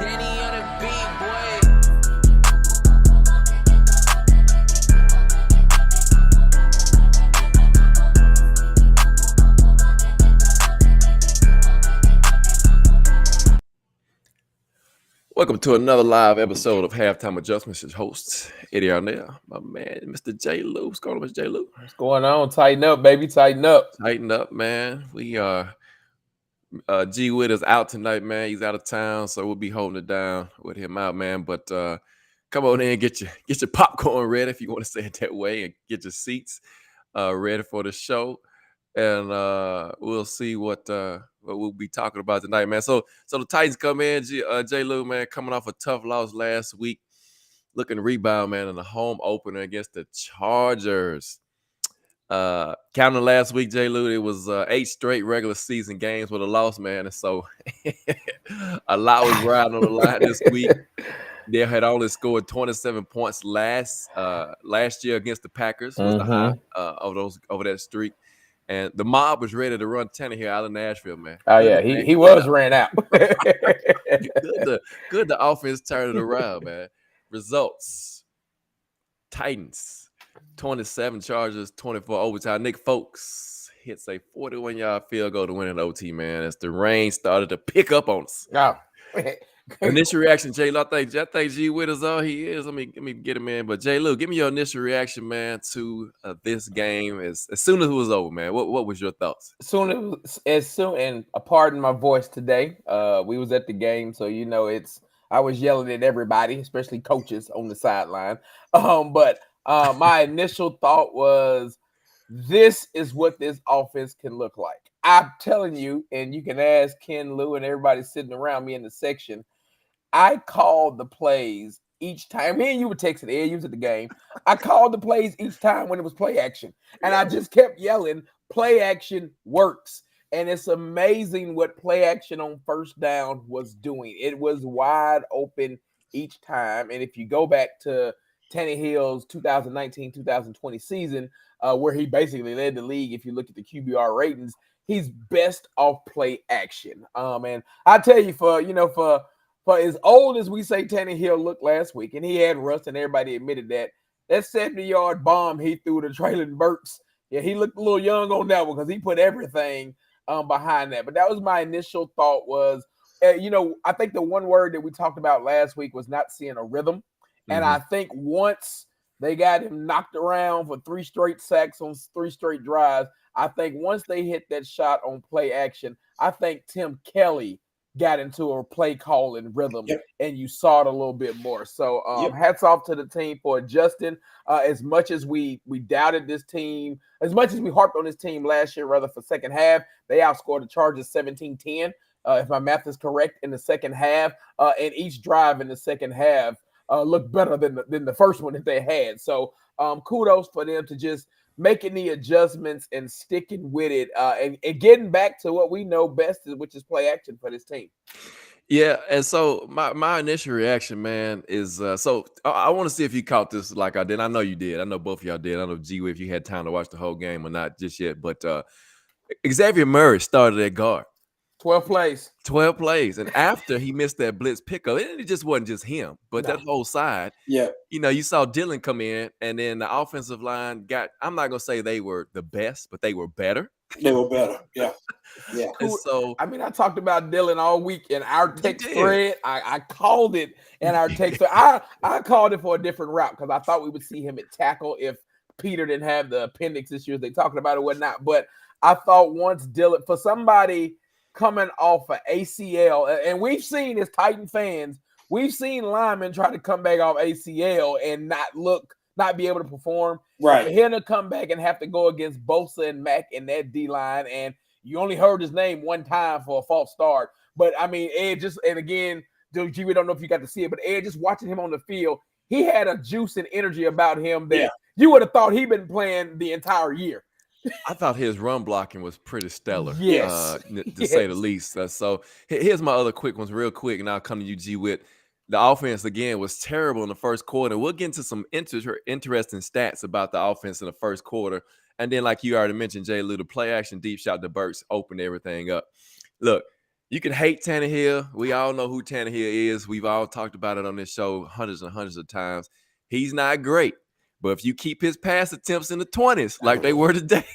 Danny on the beat, boy. Welcome to another live episode of Halftime Adjustments. Your host, Eddie Arnell, my man, Mr. J. Lou. What's going on, Mr. J. Lou? What's going on? Tighten up, baby. Tighten up. Tighten up, man. We are G Witt is out tonight, man. He's out of town, so we'll be holding it down with him out, man. But come on in, get your popcorn ready if you want to say it that way, and get your seats ready for the show. And we'll see what we'll be talking about tonight, man. So the Titans come in, J. Lou, man, coming off a tough loss last week, looking to rebound, man, in the home opener against the Chargers. Counting last week, J. Lou, it was 8 straight regular season games with a loss, man. And so a lot was riding on the line this week. They had only scored 27 points last year against the Packers. Was the high over that streak. And the mob was ready to run Tannehill out of Nashville, man. Oh, yeah, he was ran out. Good the offense turned it around, man. Results. Titans, 27, Chargers, 24 overtime. Nick Folks hits a 41-yard field goal to win an OT, man, as the rain started to pick up on us. Oh. Initial reaction, J. Lou. I think G Witt is all he is. Let me get him in. But J. Lou, give me your initial reaction, man, to this game as soon as it was over, man. What was your thoughts? As soon, and pardon my voice today. We was at the game, so I was yelling at everybody, especially coaches on the sideline. But my initial thought was, this is what this offense can look like. I'm telling you, and you can ask Ken, Lou, and everybody sitting around me in the section. I called the plays each time. Me and you were texting. Ed, you was at the game. I called the plays each time when it was play action. And I just kept yelling, play action works. And it's amazing what play action on first down was doing. It was wide open each time. And if you go back to Tannehill's 2019-2020 season, where he basically led the league, if you look at the QBR ratings, he's best off play action. And I tell you, for as old as we say Tannehill looked last week, and he had rust, and everybody admitted that 70-yard bomb he threw to Traylon Burks, yeah, he looked a little young on that one because he put everything behind that. But that was my initial thought was, I think the one word that we talked about last week was not seeing a rhythm. Mm-hmm. And I think once they got him knocked around for 3 straight sacks on 3 straight drives, I think once they hit that shot on play action, I think Tim Kelly got into a play calling rhythm, and you saw it a little bit more. So hats off to the team for adjusting. As much as we doubted this team, as much as we harped on this team last year, rather for second half, they outscored the Chargers 17-10, if my math is correct, in the second half. And each drive in the second half looked better than the first one that they had. So kudos for them to just making the adjustments and sticking with it and getting back to what we know best, which is play action for this team. Yeah, and so my initial reaction, man, is so I want to see if you caught this like I did. I know you did. I know both of y'all did. I know G, if you had time to watch the whole game or not just yet. But Xavier Murray started at guard. 12 plays. And after he missed that blitz pickup, it just wasn't just him, but that whole side. Yeah. You saw Dylan come in, and then the offensive line I'm not going to say they were the best, but they were better. They were better. Yeah. Yeah. And so, I talked about Dylan all week in our text thread. I called it in our text thread. I called it for a different route because I thought we would see him at tackle if Peter didn't have the appendix issues they talking about or whatnot. But I thought once Dylan, for somebody coming off an ACL, and we've seen as Titan fans, we've seen linemen try to come back off ACL and not be able to perform. Right. For him to come back and have to go against Bosa and Mack in that D-line, and you only heard his name one time for a false start. But, Ed and again, G, we don't know if you got to see it, but Ed, just watching him on the field, he had a juice and energy about him that you would have thought he'd been playing the entire year. I thought his run blocking was pretty stellar, yes, to say the least. So here's my other quick ones real quick, and I'll come to you, G Witt. The offense, again, was terrible in the first quarter. We'll get into some interesting stats about the offense in the first quarter. And then, like you already mentioned, Jay Lou, the play action deep shot to Burks opened everything up. Look, You can hate Tannehill. We all know who Tannehill is. We've all talked about it on this show hundreds and hundreds of times. He's not great. But if you keep his pass attempts in the 20s like they were today,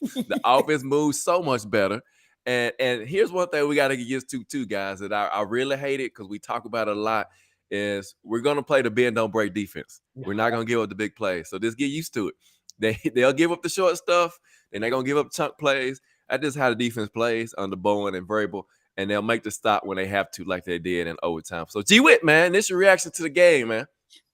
the offense moves so much better. And here's one thing we got to get used to too, guys, that I really hate it because we talk about it a lot, is we're going to play the bend, don't break defense. We're not going to give up the big plays. So just get used to it. They'll give up the short stuff. Then they're going to give up chunk plays. That's just how the defense plays under Bowen and Vrabel. And they'll make the stop when they have to, like they did in overtime. So, G-Wit, man, this your reaction to the game, man.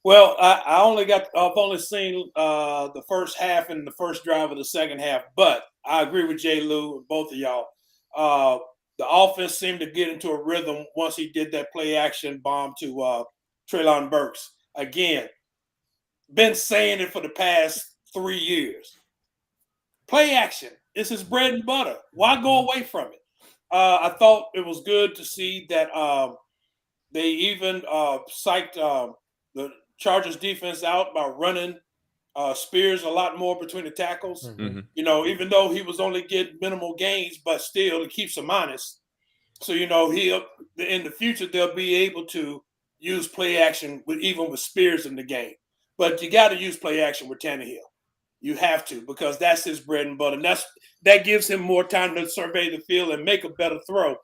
Well, I've only seen the first half and the first drive of the second half, but I agree with J. Lou and both of y'all. The offense seemed to get into a rhythm once he did that play action bomb to Treylon Burks. Again, been saying it for the past 3 years. Play action. It's his bread and butter. Why go away from it? I thought it was good to see that they even psyched the Chargers defense out by running Spears a lot more between the tackles. Mm-hmm. You know, even though he was only getting minimal gains, but still it keeps him honest. So, you know, in the future they'll be able to use play action even with Spears in the game. But you got to use play action with Tannehill. You have to, because that's his bread and butter. And that gives him more time to survey the field and make a better throw.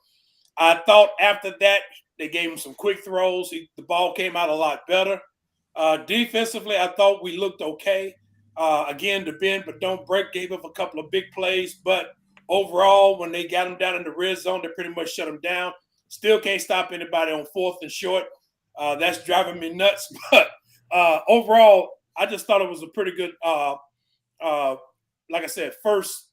I thought after that, they gave him some quick throws. The ball came out a lot better. Defensively, I thought we looked okay. Again, the bend but don't break gave up a couple of big plays. But overall, when they got him down in the red zone, they pretty much shut him down. Still can't stop anybody on 4th and short. That's driving me nuts. But overall, I just thought it was a pretty good like I said, first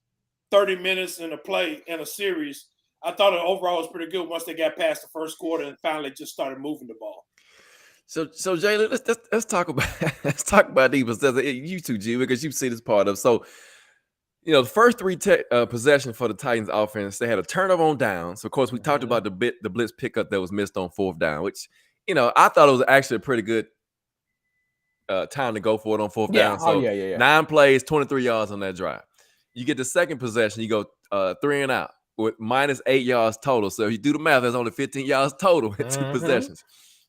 30 minutes in a series, I thought it overall was pretty good once they got past the first quarter and finally just started moving the ball. So Jalen, let's talk about these possessions. You too, G, because you've seen this part of. So, you know, the first 3 possessions for the Titans offense, they had a turnover on downs. So, of course, we talked about the blitz pickup that was missed on 4th down, which, you know, I thought it was actually a pretty good time to go for it on 4th down. So 9 plays, 23 yards on that drive. You get the second possession, you go 3 and out with minus 8 yards total. So if you do the math, there's only 15 yards total in 2 possessions.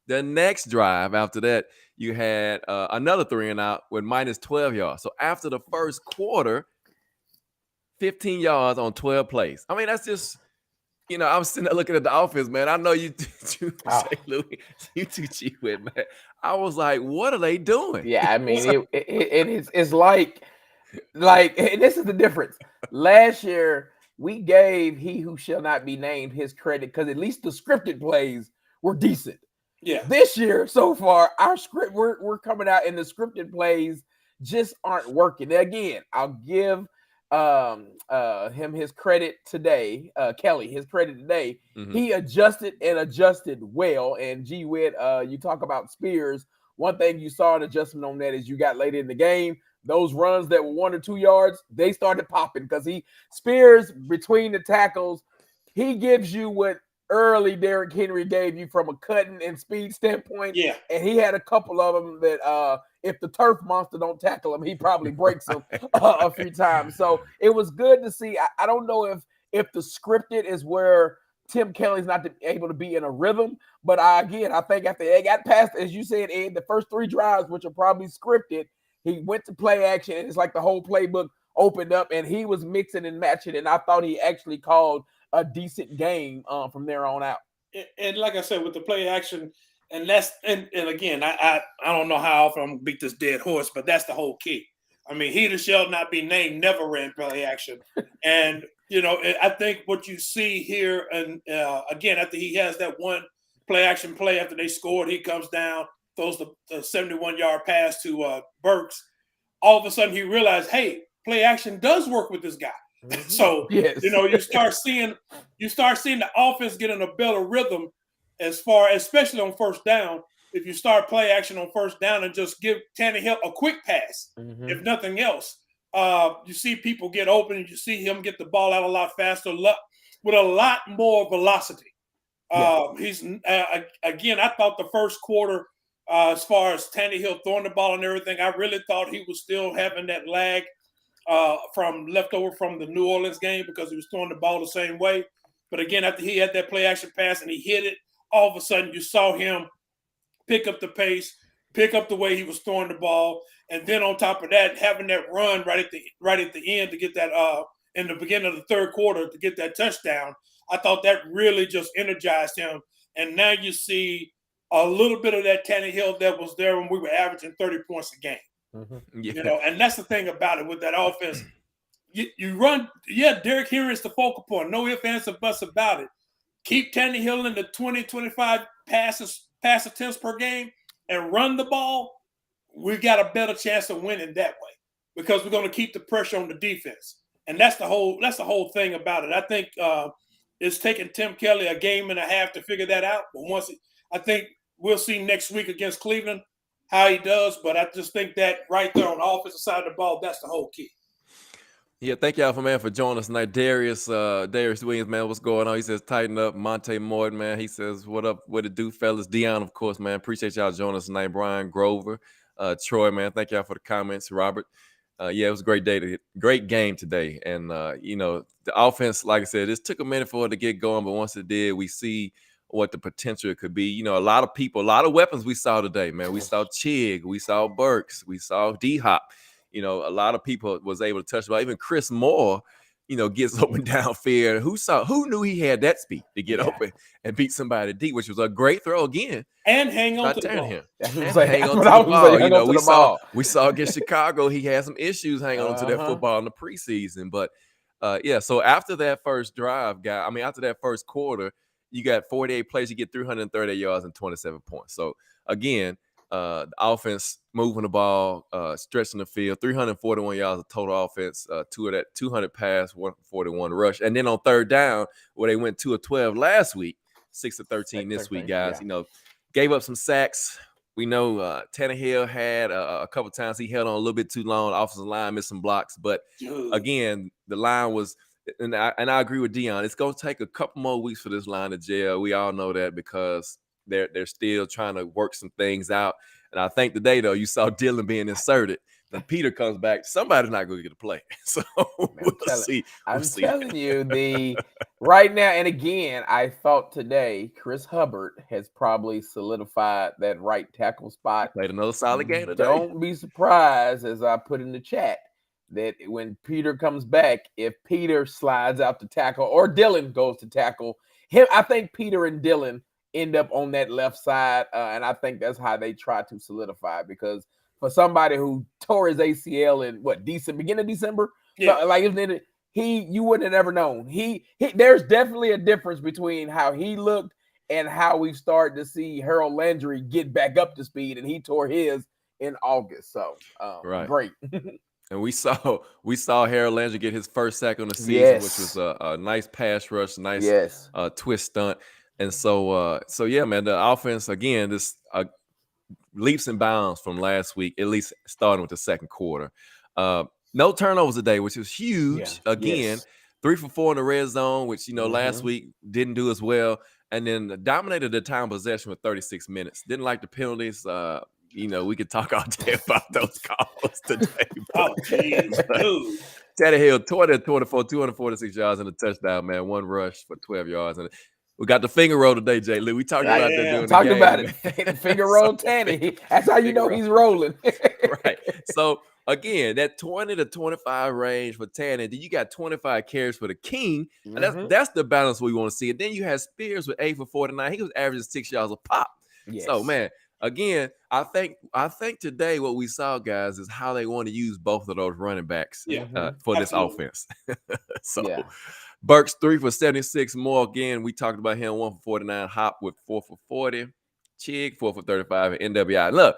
The next drive after that, you had another 3 and out with minus 12 yards. So after the first quarter, 15 yards on 12 plays. I mean, that's just, you know, I was sitting there looking at the offense, man. I know you too, Louis, you too, G-Wit, man. I was like, what are they doing? Yeah, I mean, it's like, and this is the difference. Last year, we gave he who shall not be named his credit because at least the scripted plays were decent. Yeah. This year, so far, our script we're coming out and the scripted plays just aren't working. Again, I'll give him his credit today, Kelly, his credit today. He adjusted well. And G-Wit, you talk about Spears. One thing you saw an adjustment on that is you got later in the game, those runs that were 1 or 2 yards, they started popping because Spears between the tackles, he gives you what early Derrick Henry gave you from a cutting and speed standpoint. Yeah. And he had a couple of them that if the turf monster don't tackle him, he probably breaks them a few times. So it was good to see. I don't know if the scripted is where Tim Kelly's not able to be in a rhythm. But I think after they got past, as you said, Ed, the first 3 drives, which are probably scripted, he went to play action. And it's like the whole playbook opened up and he was mixing and matching. And I thought he actually called a decent game from there on out. And like I said, with the play action, and again, I don't know how often I'm gonna beat this dead horse, but that's the whole key. I mean, he that shall not be named never ran play action. And, you know, I think what you see here, and again, after he has that one play action play after they scored, he comes down, throws the 71-yard pass to Burks. All of a sudden he realized, hey, play action does work with this guy. So, yes. You know, you start seeing the offense getting a better rhythm especially on first down. If you start play action on first down and just give Tannehill a quick pass, if nothing else, you see people get open and you see him get the ball out a lot faster with a lot more velocity. He's again, I thought the first quarter, as far as Tannehill throwing the ball and everything, I really thought he was still having that lag from leftover from the New Orleans game because he was throwing the ball the same way. But again, after he had that play action pass and he hit it, all of a sudden you saw him pick up the pace, pick up the way he was throwing the ball, and then on top of that, having that run right at the end to get that in the beginning of the third quarter to get that touchdown. I thought that really just energized him. And now you see a little bit of that Tannehill that was there when we were averaging 30 points a game. Mm-hmm. Yeah. You know, and that's the thing about it with that offense. You run, Derrick Henry is the focal point. No ifs, ands, or buts about it. Keep Tannehill in the 20, 25 pass attempts per game and run the ball. We got a better chance of winning that way because we're going to keep the pressure on the defense. And that's the whole thing about it. I think it's taking Tim Kelly a game and a half to figure that out. But I think we'll see next week against Cleveland how he does. But I just think that right there on the offensive side of the ball, that's the whole key. Yeah, thank y'all for joining us tonight. Darius Williams, man, what's going on? He says, tighten up. Monte Morton, man, he says, what up, what it do, fellas? Dion, of course, man, appreciate y'all joining us tonight. Brian Grover, Troy, man, thank y'all for the comments. Robert, it was a great game today. And, the offense, like I said, this took a minute for it to get going, but once it did, we see what the potential it could be. You know, a lot of weapons we saw today, man. We saw Chig, we saw Burks, we saw D-Hop. You know, a lot of people was able to touch the ball. Even Chris Moore, gets open downfield. Who knew he had that speed to get open and beat somebody deep, which was a great throw again. And hang on to the ball. Hang on to the ball. We saw against Chicago, he had some issues hanging on to that football in the preseason. But so after that first drive, after that first quarter, you got 48 plays, you get 330 yards and 27 points. So again, the offense moving the ball, stretching the field, 341 yards of total offense, 200 pass, 141 rush. And then on third down, where they went 2 of 12 last week, 6 of 13 this week, guys, gave up some sacks. We know Tannehill had a couple times he held on a little bit too long. The offensive line missed some blocks. But again, the line was, and I agree with Dion, it's going to take a couple more weeks for this line to gel. We all know that because they're still trying to work some things out. And I think today, though, you saw Dylan being inserted. Then Peter comes back. Somebody's not going to get a play. So we'll see. I'm telling you, right now, and again, I thought today Chris Hubbard has probably solidified that right tackle spot. Played another solid game today. Don't be surprised, as I put in the chat, that when Peter comes back, if Peter slides out to tackle or Dylan goes to tackle him, I think Peter and Dylan end up on that left side, and I think that's how they try to solidify. Because for somebody who tore his ACL in beginning of December, you wouldn't have ever known. There's definitely a difference between how he looked and how we've started to see Harold Landry get back up to speed, and he tore his in August. So great. And we saw Harold Landry get his first sack on the season, which was a nice pass rush, nice twist stunt. And so man, the offense, again, this leaps and bounds from last week, at least starting with the second quarter. No turnovers today, which was huge. Again, 3 for 4 in the red zone, which, last week didn't do as well. And then dominated the time possession with 36 minutes. Didn't like the penalties. We could talk all day about those calls today. Oh, geez, dude. Tannehill, 24, 246 yards and a touchdown, man. 1 rush for 12 yards. And we got the finger roll today, Jay Lee. We talked about that during the game. Talked about it. The finger roll Tanny. That's how you know he's rolling. Right. So, again, that 20 to 25 range for Tanny. Then you got 25 carries for the King. And that's the balance we want to see. And then you had Spears with 8 for 49. He was averaging 6 yards a pop. Yes. So, man, again, I think today what we saw, guys, is how they want to use both of those running backs for this offense. Burks 3 for 76. More, again, we talked about him, 1 for 49. Hop with 4 for 40. Chig 4 for 35. And NWI. Look,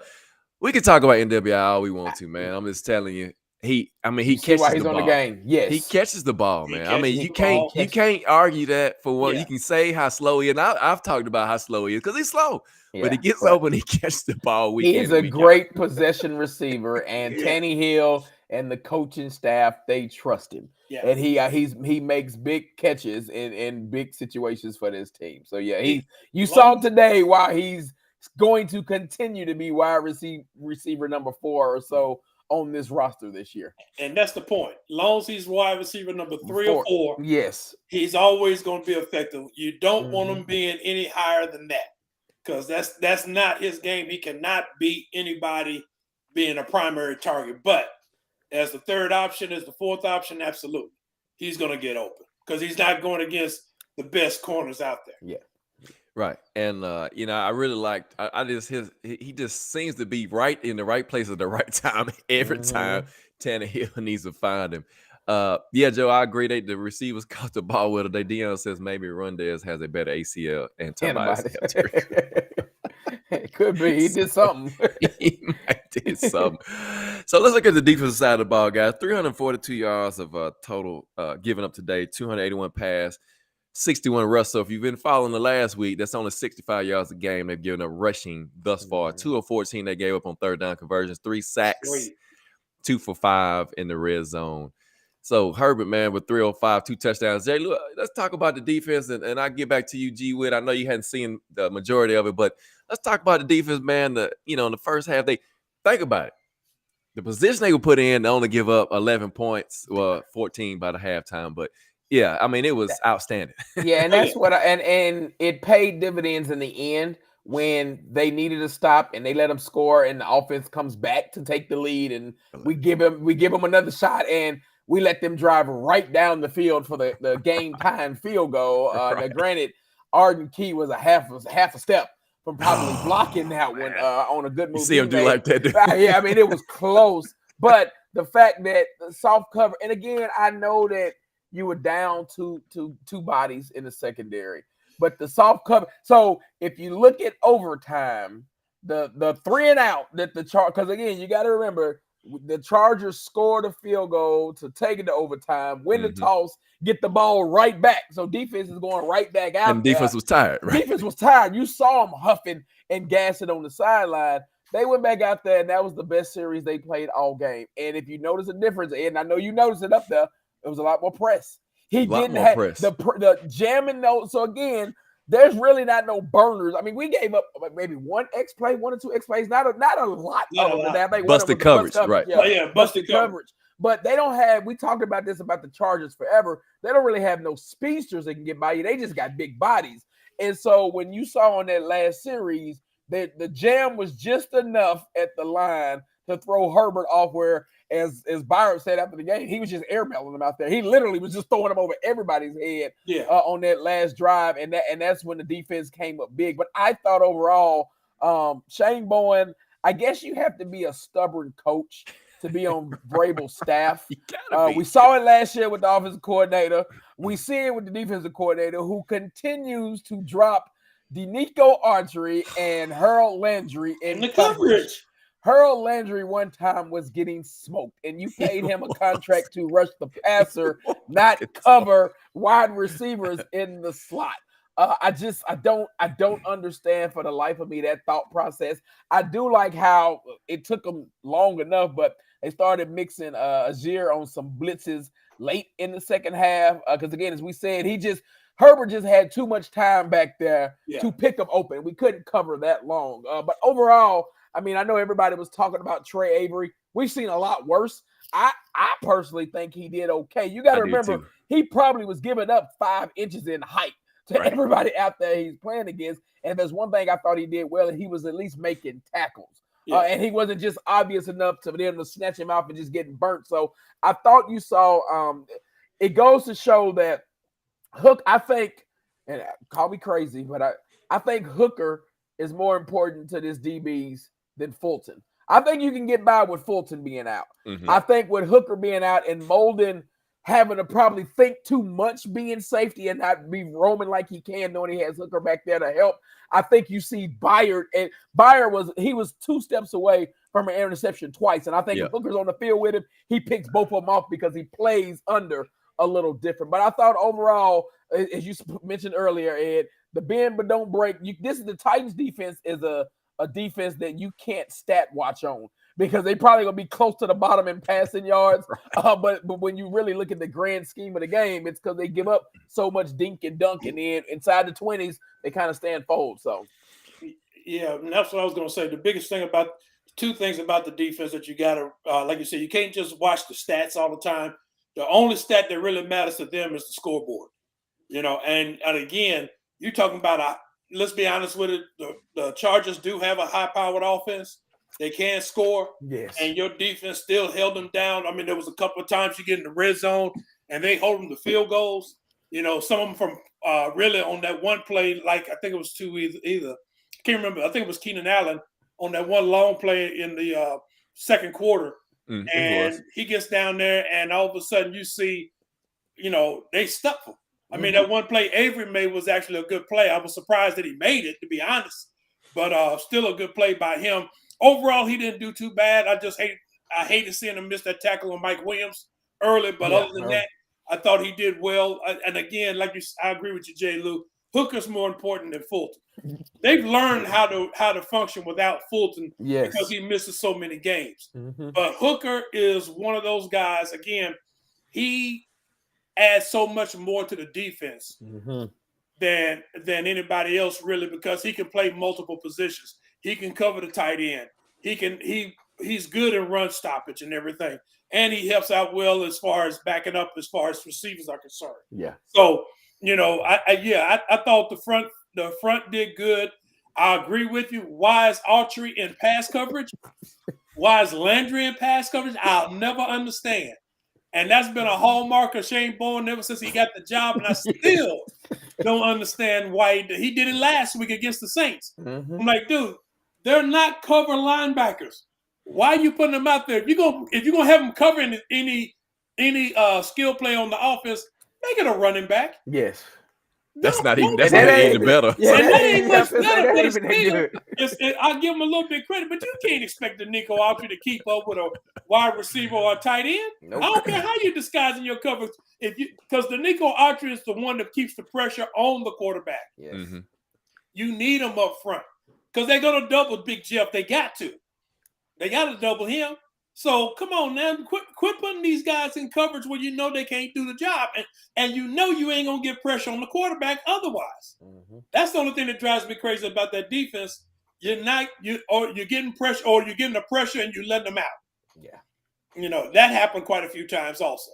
we can talk about NWI all we want to, man. I'm just telling you. He catches why he's the on ball. The game. Yes, he catches the ball, man. You can't argue that for what you can say how slow he is. And I've talked about how slow he is because he's slow. But he gets open, he catches the ball. He is a great possession receiver, and Tannehill and the coaching staff, they trust him. Yeah. And he makes big catches in big situations for this team. So you saw today why he's going to continue to be wide receiver number 4 or so on this roster this year. And that's the point. Long as he's wide receiver number 3 or 4, yes, he's always going to be effective. You don't want him being any higher than that, because that's not his game. He cannot beat anybody being a primary target. But as the third option, as the fourth option, absolutely, he's going to get open because he's not going against the best corners out there. Yeah. Right. And I really liked he just seems to be right in the right place at the right time every time Tannehill needs to find him. Joe, I agree. The receivers caught the ball with it. Deion says maybe Rundez has a better ACL and Tobias. It could be. He did something. He might did something. So let's look at the defensive side of the ball, guys. 342 yards of total given up today, 281 pass, 61 rush. So if you've been following the last week, that's only 65 yards a game they've given up rushing thus far. 2 of 14 they gave up on third down conversions, 3 sacks, 2 for 5 in the red zone. So Herbert, man, with 305, 2 touchdowns. Jay, look, let's talk about the defense, and I'll get back to you, G. Witt. I know you hadn't seen the majority of it, but let's talk about the defense, man. In the first half, they think about it. The position they would put in, they only give up 11 points, 14 by the halftime, but yeah, I mean, it was outstanding. Yeah, and that's what and it paid dividends in the end when they needed to stop and they let them score and the offense comes back to take the lead and we give them another shot and we let them drive right down the field for the game time field goal. Now, granted, Arden Key was a half a step from probably blocking that one on a good move. You see him do like that, dude. Yeah, I mean, it was close, but the fact that the soft cover, and again, I know that you were down two bodies in the secondary, but the soft cover. So if you look at overtime, the 3 and out that because again, you got to remember the Chargers scored a field goal to take it to overtime, win the toss, get the ball right back. So defense is going right back out. And defense was tired, right? Defense was tired. You saw them huffing and gassing on the sideline. They went back out there, and that was the best series they played all game. And if you notice a difference, and I know you noticed it up there, it was a lot more press. He didn't have the jamming note. So again, there's really not no burners. I mean, we gave up maybe 1 X play, 1 or 2 X plays, not a lot of them. Busted coverage, right? Yeah, busted coverage. But they don't have. We talked about this about the Chargers forever. They don't really have no speedsters that can get by you. They just got big bodies. And so when you saw on that last series that the jam was just enough at the line to throw Herbert off where, as Byron said after the game, he was just airbailing them out there. He literally was just throwing them over everybody's head on that last drive, and that's when the defense came up big. But I thought overall, Shane Bowen, I guess you have to be a stubborn coach to be on Vrabel's staff. We saw it last year with the offensive coordinator. We see it with the defensive coordinator who continues to drop Denico Autry and Harold Landry in the coverage. Harold Landry one time was getting smoked, and you paid him a contract to rush the passer, not cover wide receivers in the slot. I don't understand for the life of me that thought process. I do like how it took them long enough, but they started mixing Azier on some blitzes late in the second half. Because again, as we said, Herbert just had too much time back there to pick them open. We couldn't cover that long. But overall, I mean, I know everybody was talking about Trey Avery. We've seen a lot worse. I personally think he did okay. You got to remember, he probably was giving up 5 inches in height to everybody out there he's playing against. And if there's one thing I thought he did well, he was at least making tackles. And he wasn't just obvious enough to be able to snatch him off and just getting burnt. So I thought you saw it goes to show that I think, and call me crazy, but I think Hooker is more important to this DBs than Fulton. I think you can get by with Fulton being out. I think with Hooker being out and Molden having to probably think too much being safety and not be roaming like he can, knowing he has Hooker back there to help. I think you see Byard, and Byard was 2 steps away from an interception twice. And I think if Hooker's on the field with him, he picks both of them off because he plays under a little different. But I thought overall, as you mentioned earlier, Ed, the bend but don't break. This is the Titans defense is a defense that you can't stat watch on because they probably gonna be close to the bottom in passing yards. But when you really look at the grand scheme of the game, it's because they give up so much dink and dunk, and then inside the 20s they kind of stand fold. So yeah, and that's what I was gonna say. The biggest thing about two things about the defense that you got to, like you said, you can't just watch the stats all the time. The only stat that really matters to them is the scoreboard. And again, you're talking about let's be honest with it. The Chargers do have a high-powered offense. They can score. Yes. And your defense still held them down. I mean, there was a couple of times you get in the red zone and they hold them to field goals. Some of them from really on that one play, like I think it was two either. I can't remember. I think it was Keenan Allen on that one long play in the second quarter. And he gets down there and all of a sudden you see, they stuck him. I mean, that one play Avery made was actually a good play. I was surprised that he made it, to be honest. But still a good play by him. Overall, he didn't do too bad. I hated seeing him miss that tackle on Mike Williams early. But other than that, I thought he did well. And again, I agree with you, Jay Lou. Hooker's more important than Fulton. They've learned how to function without Fulton because he misses so many games. But Hooker is one of those guys. Again, he adds so much more to the defense than anybody else, really, because he can play multiple positions. He can cover the tight end. He's good in run stoppage and everything, and he helps out well as far as backing up as far as receivers are concerned. Yeah. So I thought the front did good. I agree with you. Why is Autry in pass coverage? Why is Landry in pass coverage? I'll never understand. And that's been a hallmark of Shane Bowen ever since he got the job, and I still don't understand why he did it last week against the Saints. I'm like, dude, they're not cover linebackers. Why are you putting them out there? If you're gonna have them covering any skill play on the offense, make it a running back. Yes. That's not even better. Yeah, that ain't much better. But still, I'll give him a little bit of credit, but you can't expect the Nico Autry to keep up with a wide receiver or a tight end. Nope. I don't care how you're disguising your coverage, because the Nico Autry is the one that keeps the pressure on the quarterback. Yes. You need him up front because they're gonna double Big Jeff. They got to double him. So come on now, quit putting these guys in coverage where you know they can't do the job, and you know you ain't gonna get pressure on the quarterback otherwise. That's the only thing that drives me crazy about that defense. You're getting pressure, or you're getting the pressure and you letting them out. Yeah, that happened quite a few times also.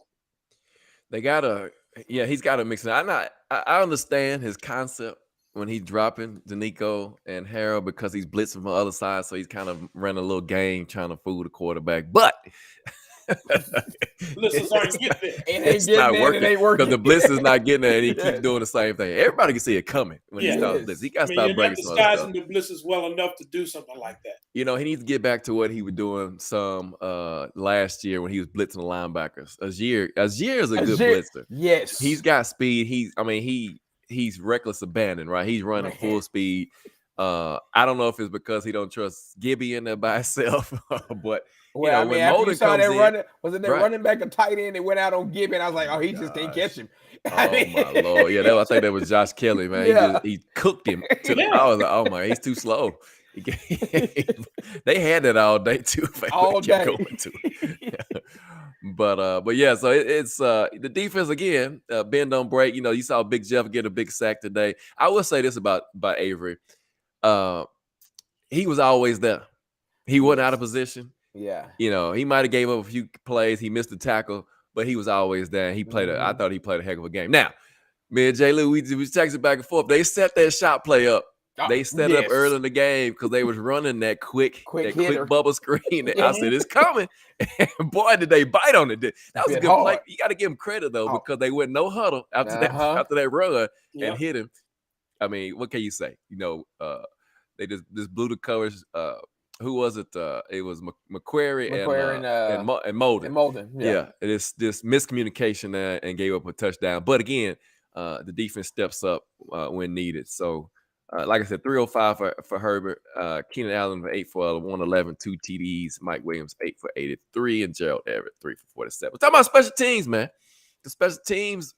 He's got to mix it. I understand his concept when he's dropping Danico and Harold because he's blitzing from the other side, so he's kind of running a little game trying to fool the quarterback. But blitzers aren't getting there. It's not working because the blitz is not getting there, and he keeps doing the same thing. Everybody can see it coming when he starts blitz. He got to stop breaking some other stuff. You're not disguising the blitzes well enough to do something like that. He needs to get back to what he was doing some last year when he was blitzing the linebackers. Azier is a good blitzer. Yes, he's got speed. He's reckless abandon, right? He's running full speed. I don't know if it's because he don't trust Gibby in there by himself, but when Molden comes in, wasn't there running back a tight end that went out on Gibby, and I was like, he just can't catch him. Oh my Lord, I think that was Josh Kelly, man. He cooked him. I was like, oh my, he's too slow. They had that all day too. All day. Going to it. But yeah, so it's the defense again. Bend don't break. You saw Big Jeff get a big sack today. I will say this about Avery. He was always there. He wasn't out of position. Yeah. He might have gave up a few plays. He missed the tackle, but he was always there. He played. I thought he played a heck of a game. Now, me and Jay Lou, we texted back and forth. They set that shot play up. They set it up early in the game because they was running that quick bubble screen. I said, it's coming. And boy, did they bite on it. That was a good play. You got to give them credit, though, because they went no huddle after that run and hit him. I mean, what can you say? They just blew the covers. Who was it? It was McQuarrie and Molden. And Molden, yeah. This miscommunication there and gave up a touchdown. But again, the defense steps up when needed. So, like I said, 305 for Herbert. Keenan Allen for 8 for 111, 2 TDs. Mike Williams 8 for 83, and Gerald Everett 3 for 47. We're talking about special teams, man. The special teams,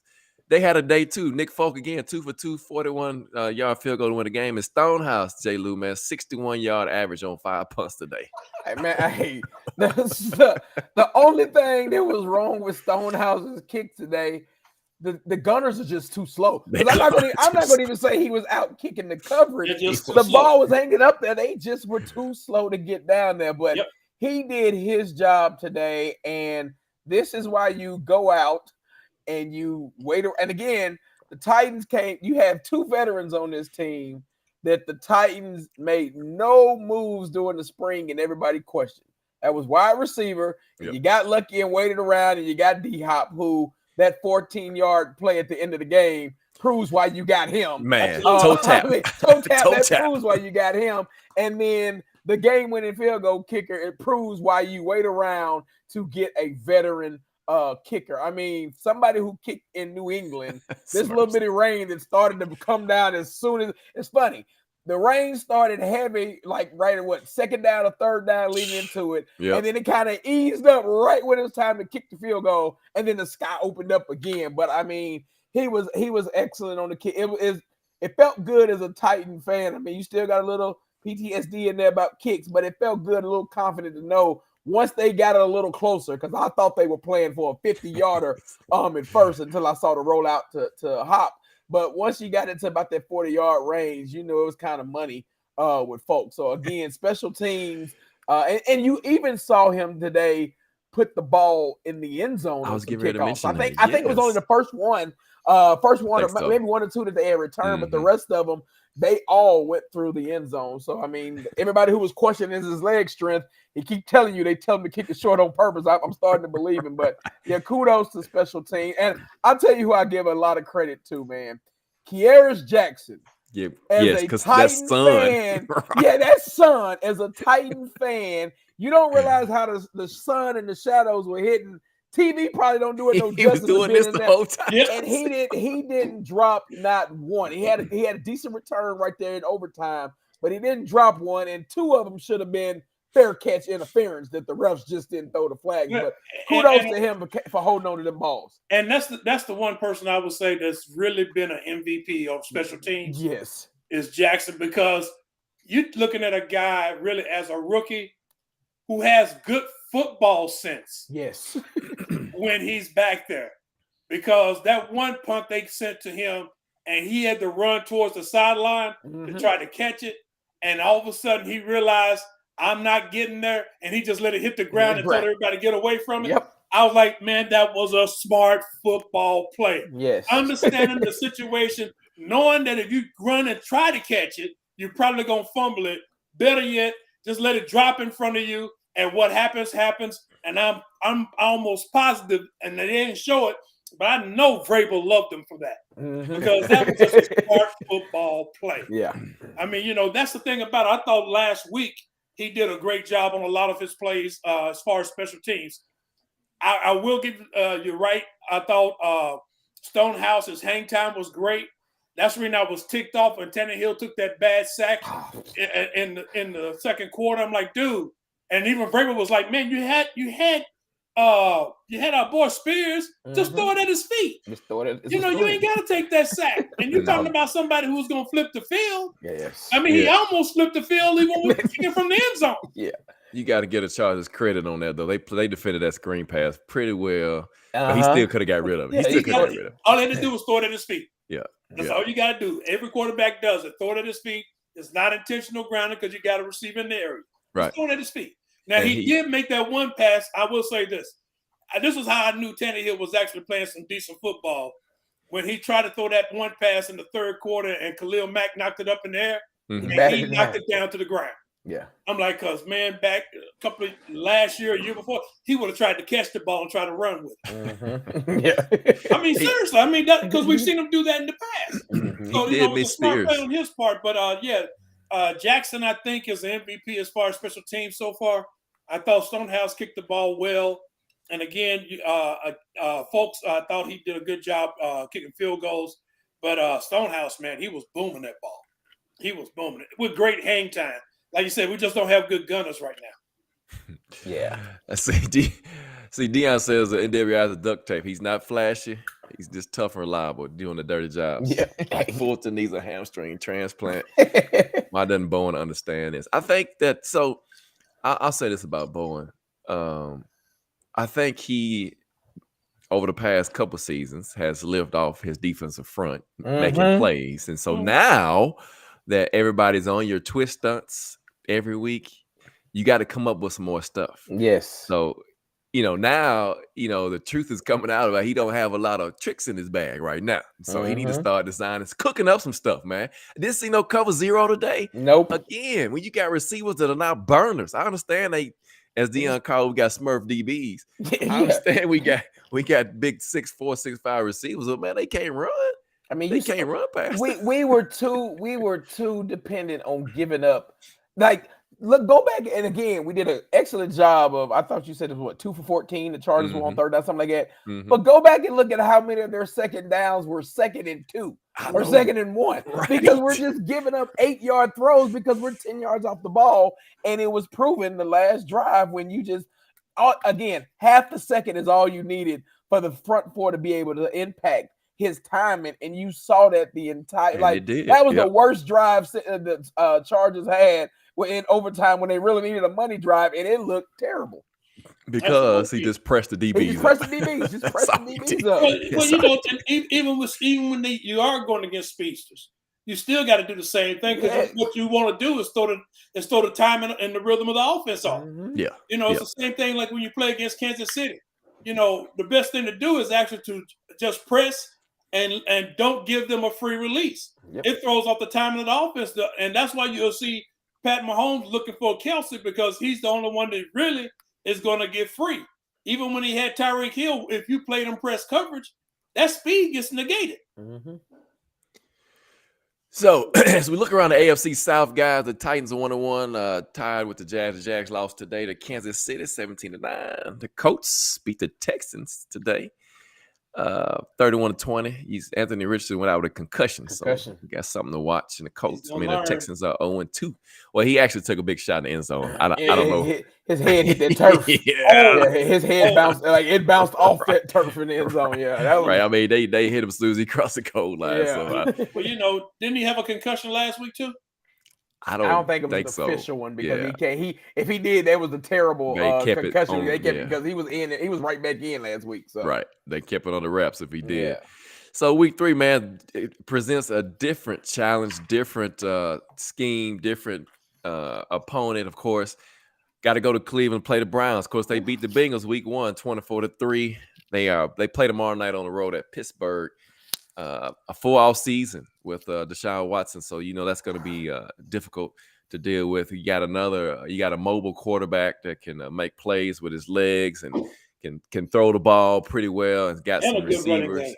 they had a day too. Nick Folk again, 2 for 2, 41 yard field goal to win the game. And Stonehouse, J. Lou, man, 61-yard average on 5 punts today. Hey, man, the only thing that was wrong with Stonehouse's kick today the Gunners are just too slow. I'm not gonna even say he was out kicking the coverage. The ball was hanging up there. They just were too slow to get down there. But he did his job today, and this is why you go out and you wait. And again, the Titans came. You have two veterans on this team that the Titans made no moves during the spring, and everybody questioned. That was wide receiver. And you got lucky and waited around, and you got D-Hop, who that 14-yard play at the end of the game proves why you got him. Man, toe tap. That proves why you got him. And then the game-winning field goal kicker, it proves why you wait around to get a veteran kicker. I mean, somebody who kicked in New England, this little bitty rain that started to come down as soon as – it's funny. The rain started heavy, like right at second down or third down leading into it. And then it kind of eased up right when it was time to kick the field goal. And then the sky opened up again. But I mean, he was excellent on the kick. It felt good as a Titan fan. I mean, you still got a little PTSD in there about kicks, but it felt good, a little confident to know once they got it a little closer, because I thought they were playing for a 50-yarder at first until I saw the rollout to Hop. But once you got into about that 40-yard range, you know it was kind of money with folks. So, again, special teams. And you even saw him today put the ball in the end zone. I was getting ready to mention that. I think it was only the first one or maybe one or two that they had returned, but the rest of them, they all went through the end zone. So, I mean, everybody who was questioning his leg strength, he keep telling you, they tell him to kick it short on purpose. I'm starting to believe him. But, yeah, kudos to special team. And I'll tell you who I give a lot of credit to, man. Kearis Jackson. Yeah, as a Titan fan, that son, as a Titan fan, you don't realize how the sun and the shadows were hitting. TV probably don't do it no justice. He was doing this the whole time. And he didn't drop not one. He had a decent return right there in overtime, but he didn't drop one, and two of them should have been fair catch interference that the refs just didn't throw the flag. But kudos to him for holding on to them balls. And that's the one person I would say that's really been an MVP of special teams. Yes, is Jackson, because you're looking at a guy really as a rookie who has good football sense. Yes, when he's back there, because that one punt they sent to him, and he had to run towards the sideline to try to catch it, and all of a sudden he realized, I'm not getting there, and he just let it hit the ground and told everybody to get away from it. I was like, man, that was a smart football play. Yes. Understanding the situation, knowing that if you run and try to catch it, you're probably going to fumble it. Better yet, just let it drop in front of you, and what happens, happens. And I'm almost positive, and they didn't show it, but I know Vrabel loved him for that, because that was just a smart football play. Yeah. I mean, you know, that's the thing about it. I thought last week he did a great job on a lot of his plays as far as special teams. I will give you right. I thought Stonehouse's hang time was great. That's when I was ticked off when Tannehill took that bad sack in the second quarter. I'm like, dude. And even Vrabel was like, man, you had our boy Spears. Just throw it at his feet. Just throw it at you ain't got to take that sack. And you're talking about somebody who's going to flip the field. Yes. I mean, he almost flipped the field even with kicking from the end zone. Yeah. You got to get a Chargers credit on that, though. They defended that screen pass pretty well, but he still could have got rid of it. All they had to do was throw it at his feet. Yeah. That's all you got to do. Every quarterback does it. Throw it at his feet. It's not intentional grounding because you got to receive in the area. Right. Just throw it at his feet. Now, he did make that one pass. I will say this. This was how I knew Tannehill was actually playing some decent football. When he tried to throw that one pass in the third quarter and Khalil Mack knocked it up in the air, and he knocked it down to the ground. Yeah. I'm like, because, man, back a couple of last year, a year before, he would have tried to catch the ball and try to run with it. Yeah. I mean, seriously. I mean, because we've seen him do that in the past. So, it was a smart play on his part. But, Jackson, I think, is the MVP as far as special teams so far. I thought Stonehouse kicked the ball well. And again, folks, I thought he did a good job kicking field goals. But Stonehouse, man, he was booming that ball. He was booming it with great hang time. Like you said, we just don't have good gunners right now. Yeah. See, Deion says the NWI is duct tape. He's not flashy. He's just tough and reliable, doing the dirty job. Yeah. Fulton needs a hamstring transplant. Why doesn't Bowen understand this? I think that, so I'll say this about Bowen. I think over the past couple seasons has lived off his defensive front making plays. And so now that everybody's on your twist stunts every week, you got to come up with some more stuff. Yes. So, now, the truth is coming out about he don't have a lot of tricks in his bag right now. So he need to start designing, cooking up some stuff, man. Didn't see no cover zero today. Nope. Again, when you got receivers that are not burners, I understand as Deion called, we got Smurf DBs. I understand we got big 6'4", 6'5" receivers, but man, they can't run. I mean, they can't run past. We were too dependent on giving up. Like, look, go back and again, we did an excellent job of. I thought you said it was 2 for 14. The Chargers were on third down, something like that. But go back and look at how many of their second downs were 2nd and 2 or 2nd and 1, because we're just giving up 8-yard throws because we're 10 yards off the ball, and it was proven the last drive when you just again half the second is all you needed for the front four to be able to impact his timing, and you saw that the entire that was the worst drive the Chargers had in overtime when they really needed a money drive, and it looked terrible because he just pressed the DBs. He just pressed the DBs. Just pressed the DBs up. Well, even when you are going against speedsters, you still got to do the same thing, because what you want to do is throw the time and the rhythm of the offense off. Yeah, it's the same thing like when you play against Kansas City. The best thing to do is actually to just press and don't give them a free release. It throws off the timing of the offense, and that's why you'll see Pat Mahomes looking for Kelsey, because he's the only one that really is going to get free. Even when he had Tyreek Hill, if you played him press coverage, that speed gets negated. So as we look around the AFC South, guys, the Titans are 1-1, tied with the Jags. The Jags lost today to Kansas City, 17-9. The Colts beat the Texans today, 31-20. Anthony Richardson went out with a concussion. So we got something to watch. And the Colts, the Texans are 0-2. Well, he actually took a big shot in the end zone. I don't know. His head hit that turf. His head bounced, it bounced off that turf in the end zone. Yeah, that was right. I mean, they hit him as soon as he crossed the goal line. Yeah. So, well, didn't he have a concussion last week too? I don't think it was an official one, because he can't. If he did, that was a terrible concussion. They kept because he was right back in last week. So right, they kept it on the wraps if he did. So week 3, man, it presents a different challenge, different scheme, different opponent. Of course, got to go to Cleveland, play the Browns. Of course, they beat the Bengals week 1, 24-3. They play tomorrow night on the road at Pittsburgh. A full off season with Deshaun Watson, so that's going to be difficult to deal with. You got a mobile quarterback that can make plays with his legs and can throw the ball pretty well, and got some receivers.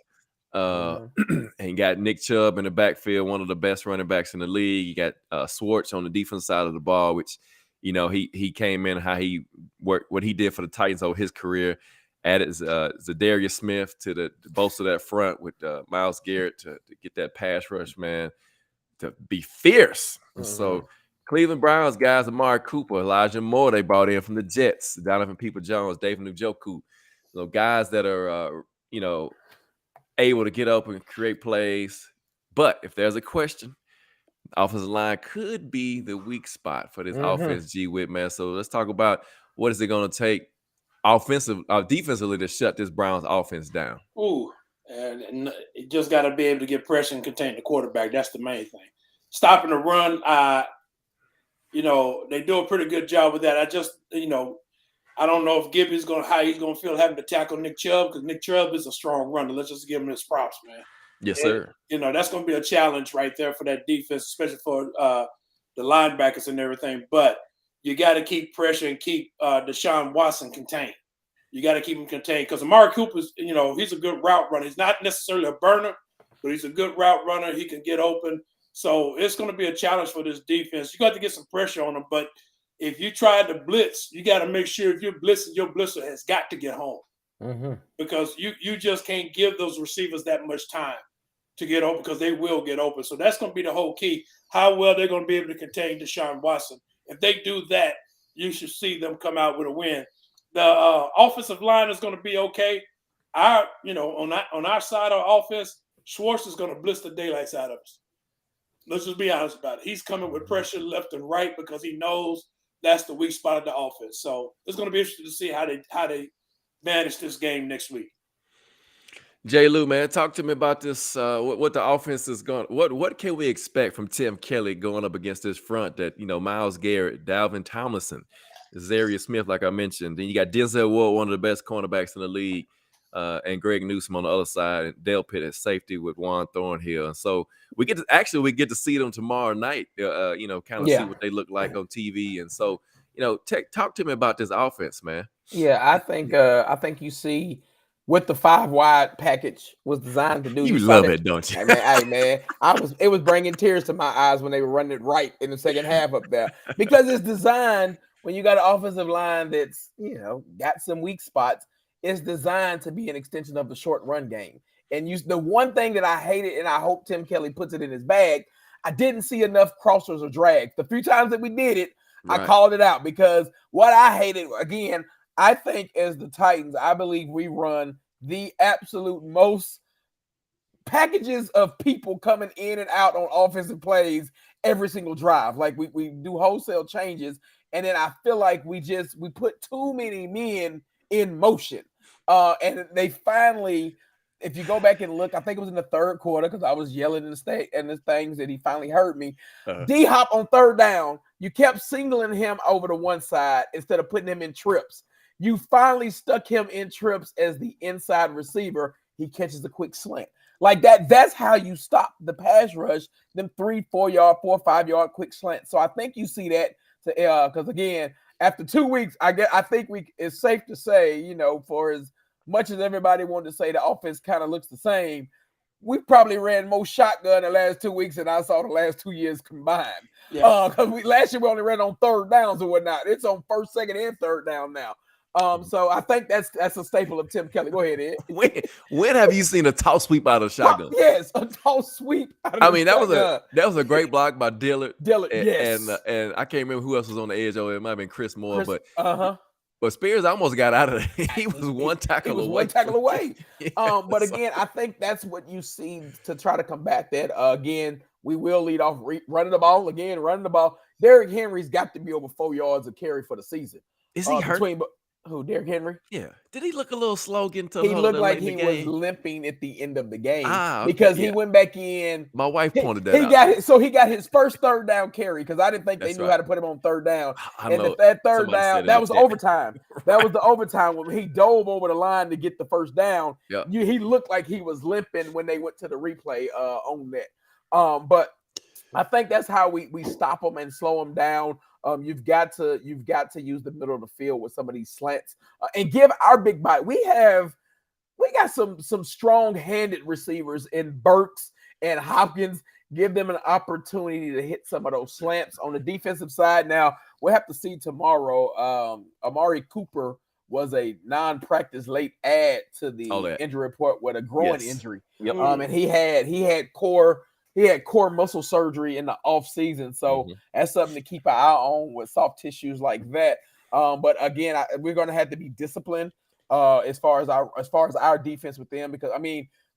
And got Nick Chubb in the backfield, one of the best running backs in the league. You got Swartz on the defense side of the ball, which he came in, how he worked, what he did for the Titans over his career. Added Zadarius Smith to bolster that front with Myles Garrett to get that pass rush, man, to be fierce. So Cleveland Browns guys, Amari Cooper, Elijah Moore, they brought in from the Jets, Donovan Peoples-Jones, David Njoku, guys that are able to get up and create plays. But if there's a question, offensive line could be the weak spot for this offense, G. Whit, man. So let's talk about what is it going to take defensively to shut this Browns offense down. And you just got to be able to get pressure and contain the quarterback. That's the main thing. Stopping the run, they do a pretty good job with that. I just, I don't know if Gibby's how he's going to feel having to tackle Nick Chubb, because Nick Chubb is a strong runner. Let's just give him his props, man. Yes, sir. That's going to be a challenge right there for that defense, especially for the linebackers and everything. But you got to keep pressure and keep Deshaun Watson contained. You got to keep him contained, because Amari Cooper's, he's a good route runner. He's not necessarily a burner, but he's a good route runner. He can get open. So it's going to be a challenge for this defense. You got to get some pressure on him. But if you try to blitz, you got to make sure if you're blitzing, your blitzer has got to get home. Because you just can't give those receivers that much time to get open, because they will get open. So that's going to be the whole key, how well they're going to be able to contain Deshaun Watson. If they do that, you should see them come out with a win. The offensive line is going to be okay. On our side of offense, Schwartz is going to blitz the daylights out of us. Let's just be honest about it. He's coming with pressure left and right, because he knows that's the weak spot of the offense. So it's going to be interesting to see how they manage this game next week. J. Lou, man, talk to me about this. What the offense is going. What can we expect from Tim Kelly going up against this front that Myles Garrett, Dalvin Tomlinson, Zarius Smith, like I mentioned. Then you got Denzel Ward, one of the best cornerbacks in the league, and Greg Newsome on the other side, and Dale Pitt at safety with Juan Thornhill. And so we get to see them tomorrow night. Kind of see what they look like on TV. And so talk to me about this offense, man. Yeah, I think you see what the 5 wide package was designed to do. You love it, don't you? Hey man, it was bringing tears to my eyes when they were running it right in the second half up there, because it's designed when you got an offensive line that's got some weak spots. It's designed to be an extension of the short run game. And the one thing that I hated, and I hope Tim Kelly puts it in his bag, I didn't see enough crossers or drags. The few times that we did it, right, I called it out, because what I hated, again, I think as the Titans, I believe we run the absolute most packages of people coming in and out on offensive plays every single drive. Like we do wholesale changes, and then I feel like we put too many men in motion. And they finally, if you go back and look, I think it was in the third quarter, because I was yelling in the things that he finally heard me. D-Hop on third down, you kept singling him over to one side instead of putting him in trips. You finally stuck him in trips as the inside receiver. He catches a quick slant. Like that. That's how you stop the pass rush, them 3, 4 yard, 4, 5 yard quick slants. So I think you see that because again, after 2 weeks, I think it's safe to say, for as much as everybody wanted to say the offense kind of looks the same, we probably ran more shotgun the last 2 weeks than I saw the last 2 years combined. Yeah. Because last year we only ran on third downs or whatnot. It's on first, second, and third down now. So I think that's a staple of Tim Kelly. Go ahead, Ed. When have you seen a toss sweep out of shotgun? Yes, a toss sweep. That was a great block by Dillard. Yes. And I can't remember who else was on the edge. It might have been Chris Moore, but Spears almost got out of there. He was one tackle away. But again, I think that's what you see to try to combat that. Again, we will lead off running the ball. Derrick Henry's got to be over 4 yards of carry for the season. Is he hurt? Who, Derrick Henry? Yeah. Did he look a little slow getting to? He looked like he was limping at the end of the game okay, because he went back in. My wife pointed that out. He got his first third down carry, because I didn't think they knew how to put him on third down. That third down, that was overtime. That was the overtime when he dove over the line to get the first down. Yep. He looked like he was limping when they went to the replay on that. But I think that's how we stop them and slow them down. You've got to use the middle of the field with some of these slants and give our big body. We got some strong-handed receivers in Burks and Hopkins. Give them an opportunity to hit some of those slants on the defensive side. Now we'll have to see tomorrow. Amari Cooper was a non-practice late add to the injury report with a groin injury. Yep. And he had core muscle surgery in the off season. So that's something to keep an eye on with soft tissues like that. But again, we're going to have to be disciplined as far as our defense with them, because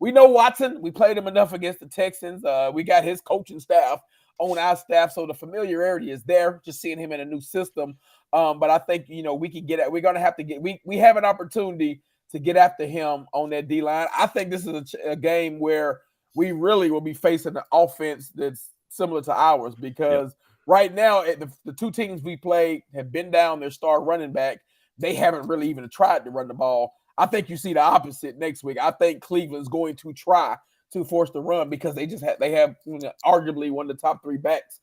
we know Watson. We played him enough against the Texans. We got his coaching staff on our staff, so the familiarity is there. Just seeing him in a new system. But I think we can get at. We're going to have to get. We have an opportunity to get after him on that D line. I think this is a game where we really will be facing an offense that's similar to ours, because right now the two teams we played have been down their star running back. They haven't really even tried to run the ball. I think you see the opposite next week. I think Cleveland's going to try to force the run, because they have arguably one of the top 3 backs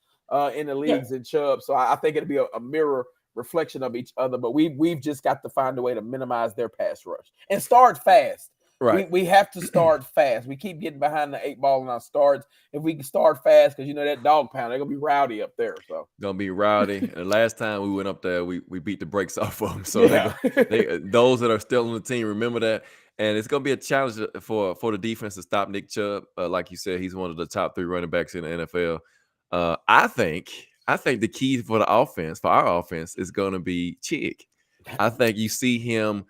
in the leagues in Chubb. So I think it'll be a mirror reflection of each other. But we've just got to find a way to minimize their pass rush and start fast. Right. We have to start fast. We keep getting behind the 8 ball in our starts. If we can start fast, because that dog pound, they're gonna be rowdy up there. So gonna be rowdy. And the last time we went up there, we beat the brakes off of them. So those that are still on the team, remember that. And it's gonna be a challenge for the defense to stop Nick Chubb. Like you said, he's one of the top 3 running backs in the NFL. I think the key for our offense is gonna be Chig. I think you see him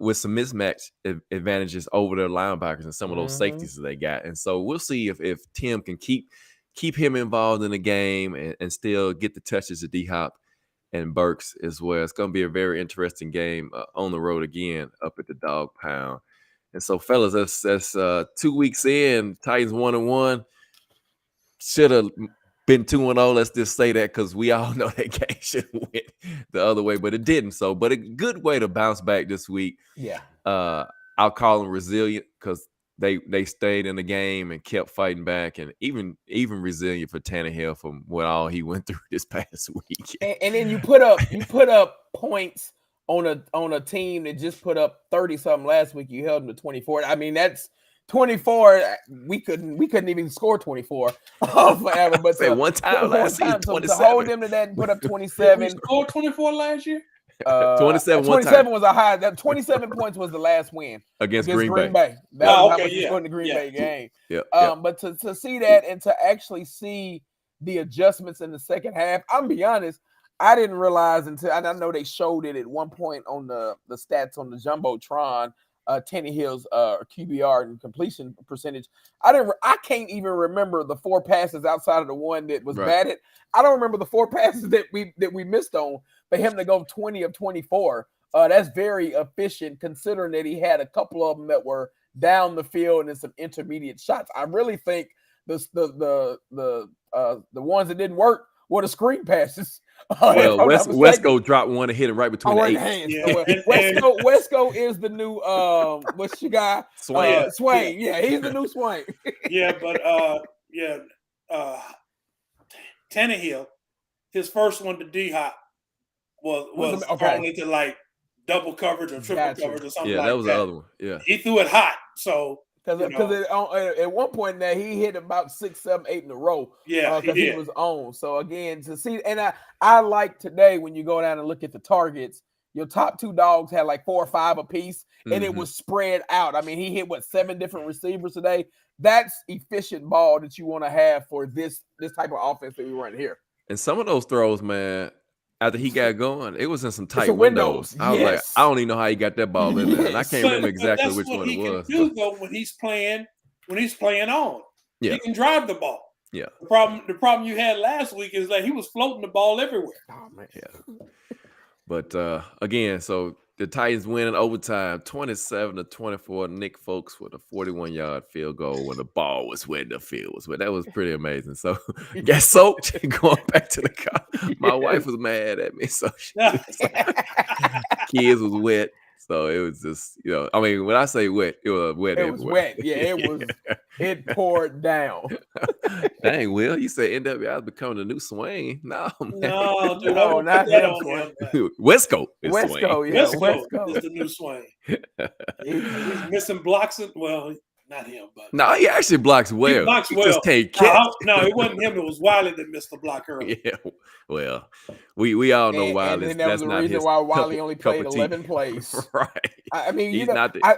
with some mismatch advantages over their linebackers and some of those safeties that they got. And so we'll see if Tim can keep him involved in the game and still get the touches to D-Hop and Burks as well. It's going to be a very interesting game on the road again up at the Dog Pound. And so, fellas, that's 2 weeks in. Titans 1-1. Should have been 2-0. Let's just say that because we all know that game should have went the other way, but it didn't. So, but a good way to bounce back this week. Yeah. I'll call them resilient because they stayed in the game and kept fighting back, and even resilient for Tannehill from what all he went through this past week. And then you put up points on a team that just put up 30 something last week. You held them to 24. I mean, that's 24. We couldn't even score 24 forever. But say one time last season, 27. To hold them to that and put up 27. We scored 24 last year. 27. 27 was a high. That 27 points was the last win against Green Bay. That was how much you scored in the Green Bay game. Yeah. But to see that and to actually see the adjustments in the second half, I'm be honest, I didn't realize until I know they showed it at one point on the stats on the Jumbotron, Tannehill's QBR and completion percentage. I can't even remember the 4 passes outside of the one that was batted. I don't remember the 4 passes that we missed on. For him to go 20 of 24, that's very efficient considering that he had a couple of them that were down the field and some intermediate shots. I really think the ones that didn't work were the screen passes. Well, Wesco dropped one and hit it right between the eight. Yeah. Wesco is the new what's your guy? Swain. Yeah, he's the new Swain. Yeah, but Tannehill, his first one to D-Hop was falling into like double coverage or triple coverage or something like that. Yeah, that was the other one. Yeah. He threw it hot. So because at one point now he hit about 6, 7, 8 in a row. Yeah, because he was on. So again, to see, and I like today when you go down and look at the targets, your top 2 dogs had like 4 or 5 apiece, and it was spread out. I mean, he hit 7 different receivers today. That's efficient ball that you want to have for this type of offense that we run here. And some of those throws, man, after he got going, it was in some tight windows. I was like, I don't even know how he got that ball in there. And I can't remember exactly which one it was. Can do, though, when he's playing on. Yeah. He can drive the ball. Yeah. The problem you had last week is that he was floating the ball everywhere. Oh man. Yeah. But again, so the Titans win in overtime, 27-24. Nick Folks with a 41-yard field goal when the ball was where the field was. But that was pretty amazing. So got soaked going back to the car. My wife was mad at me, so kids was wet. So it was just, I mean, when I say wet, it was wet. It was wet. Yeah, it was. It poured down. Dang, Will, you said NWI is becoming the new Swain. No, man. No, dude, not him. Wesco is Wesco, Swain. yeah, Wesco is the new Swain. He's missing blocks. Well, not him, but no, he actually blocks well. He blocks well. Just can't catch. No, it wasn't him. It was Wiley that missed the block earlier. Yeah, well, we all know Wiley. And that was the reason why Wiley only played 11 plays. Right. I mean,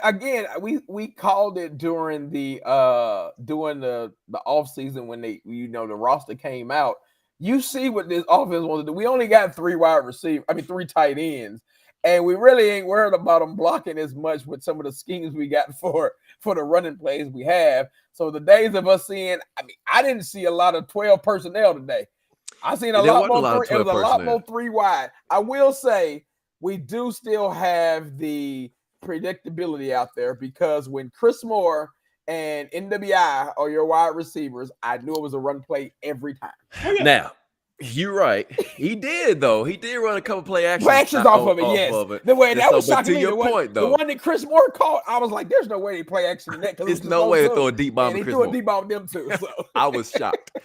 again, we called it during the off season when the roster came out. You see what this offense wants to do. We only got 3 tight ends, and we really ain't worried about them blocking as much with some of the schemes we got for the running plays we have. So the days of us seeing, I didn't see a lot of 12 personnel today. I seen a lot more 3 wide. I will say we do still have the predictability out there because when Chris Moore and NWI are your wide receivers, I knew it was a run play every time. Now, you're right. He did, though. He did run a couple play actions. Off of it, yes. The way that was shocking me. To your point, though. The one that Chris Moore caught, I was like, there's no way they play action in that. There's no way to throw a deep bomb to Chris Moore. He threw a deep bomb to them, too. So. I was shocked.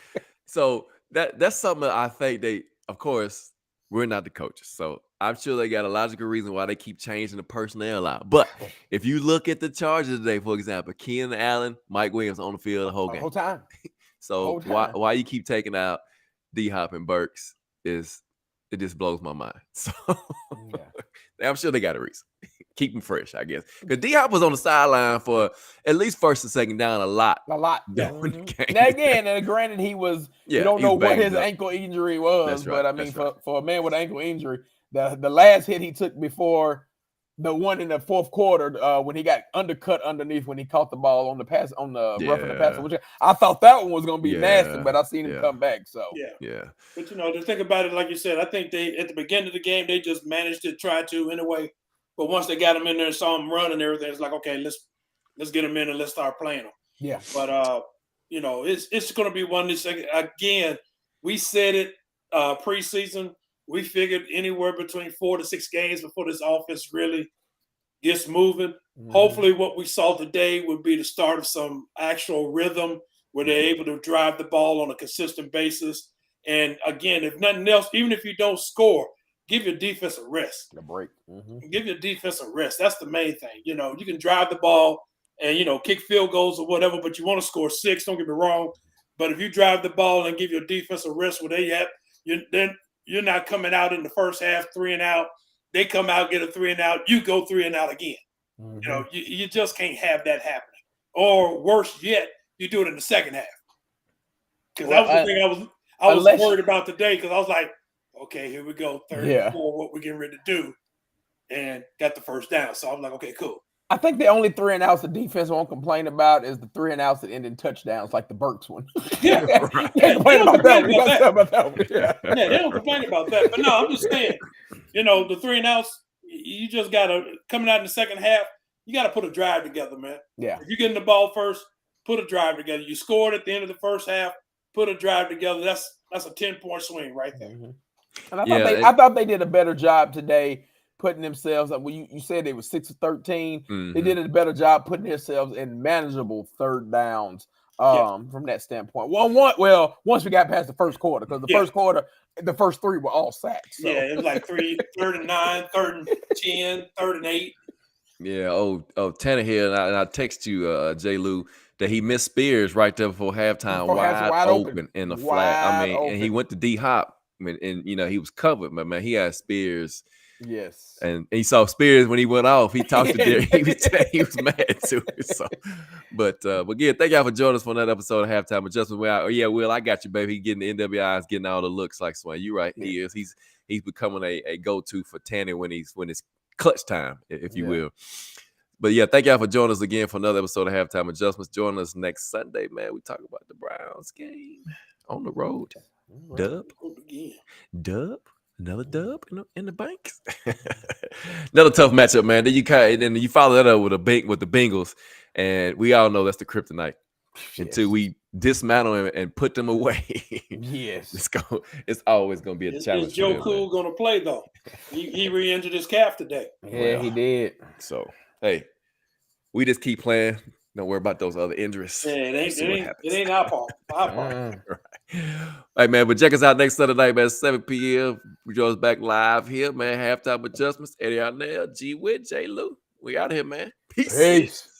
So that's something I think of course, we're not the coaches. So I'm sure they got a logical reason why they keep changing the personnel out. But if you look at the Chargers today, for example, Keenan Allen, Mike Williams on the field the whole game. The whole time. So why you keep taking out D-Hop and Burks it just blows my mind. So I'm sure they got a reason. Keep them fresh, I guess. Because D-Hop was on the sideline for at least first and second down a lot. During the game. Now again, and granted, he was. You don't know what his ankle injury was, right, but I mean, for a man with an ankle injury, the last hit he took before the one in the fourth quarter, when he got undercut underneath when he caught the ball on the pass on the roughing the passer, which I thought that one was going to be nasty, but I seen him come back. So yeah. But to think about it, like you said, I think they at the beginning of the game they just managed to try to anyway. But once they got him in there and saw him run and everything, it's like, okay, let's Let's get them in and let's start playing them. Yeah. But you know, it's going to be one this again. We said it preseason. We figured anywhere between 4 to 6 games before this offense really gets moving. Mhm. Hopefully, what we saw today would be the start of some actual rhythm where they're able to drive the ball on a consistent basis. And again, if nothing else, even if you don't score, give your defense a rest. A break. Mhm. Give your defense a rest. That's the main thing. You know, you can drive the ball and, you know, kick field goals or whatever, but you want to score 6, don't get me wrong. But if you drive the ball and give your defense a rest where they at, then you're not coming out in the first half 3 and out. They come out, get a 3 and out. You go 3 and out again. Mhm. You know, you just can't have that happening. Or worse yet, you do it in the second half. Because that was the thing I was worried about today, because I was like, okay, here we go, 3rd and 4, what we're getting ready to do. And got the first down. So I'm like, okay, cool. I think the only 3 and outs the defense won't complain about is the 3 and outs that end in touchdowns, like the Burks one. Yeah, right. They complain about that one. Yeah, they don't complain about that. But no, I'm just saying, you know, the 3 and outs, you just got to, coming out in the second half, you got to put a drive together, man. Yeah. If you're getting the ball first, put a drive together. You scored at the end of the first half, put a drive together. That's a 10-point swing right there. Mm-hmm. And I thought they did a better job today putting themselves up. Well, you said they were 6 of 13. Mm-hmm. They did a better job putting themselves in manageable third downs from that standpoint. Well, once we got past the first quarter, because the first quarter, the first 3 were all sacks. So. Yeah, it was like 3rd and 9, 3rd and 10, 3rd and 8. Yeah. Tannehill, and I text you, J. Lou, that he missed Spears right there before halftime, wide open in the flat. I mean, and he went to D Hop, and you know he was covered, but man, he had Spears. Yes. And he saw Spears when he went off. He talked to Derek. He was mad too. So, but again, thank y'all for joining us for another episode of Halftime Adjustment. Will, I got you, baby. He getting the NWIs, getting all the looks like Swain. You're right. He is. He's becoming a go-to for Tanner when it's clutch time, if you will. But yeah, thank y'all for joining us again for another episode of Halftime Adjustments. Join us next Sunday, man. We talk about the Browns game on the road. Dub. Another dub in the banks. Another tough matchup, man. Then you follow that up with the Bengals, and we all know that's the kryptonite. Until we dismantle him and put them away. Yes, it's always gonna be a challenge. Is Joe Cool gonna play though? He re-injured his calf today. Yeah, he did. So hey, we just keep playing. Don't worry about those other injuries. Yeah, it ain't our fault. Right. Hey, man, but check us out next Sunday night, man, 7 p.m. We join us back live here, man. Halftime Adjustments. Eddie Arnell, G. Witt, J. Lou. We out here, man. Peace.